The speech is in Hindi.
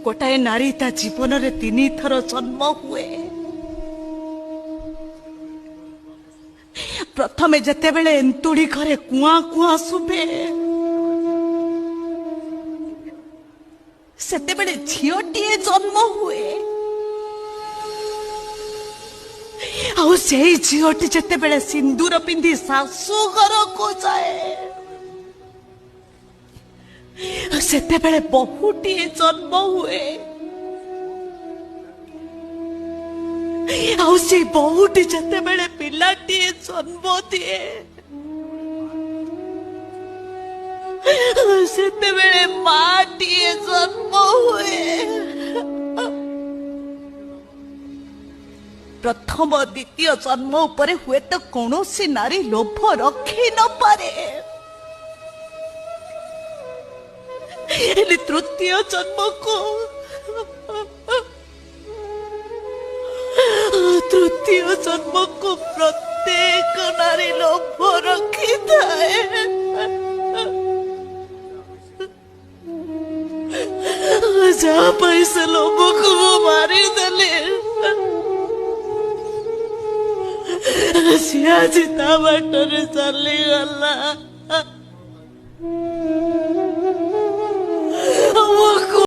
गोटाए नारी ता जीवन रे 3 थर जन्म हुए। प्रथमे जेते बेले एंतुड़ी घरे कुआ कुआ सुबे सेते बेले झियोटीए जन्म हुए। आउ सेई झियोटी जेते बेले सिंदूर पिंधी सासू घर को जाए सेते बेले बहुटीए जन्म हुए। आउ से बहुटी जेते बेले पिलाटीए जन्म दिए सेते बेले माटीए जन्म हुए। प्रथम द्वितीय जन्म उपरे हुए तो कौन सी नारी लोभ रखी न पारे, तृतीय जन्म को प्रत्येक नारी लोभ रखी थाए। जहाँ पैसे लोभ को मारी देले सी आज ता बाटर चली गला।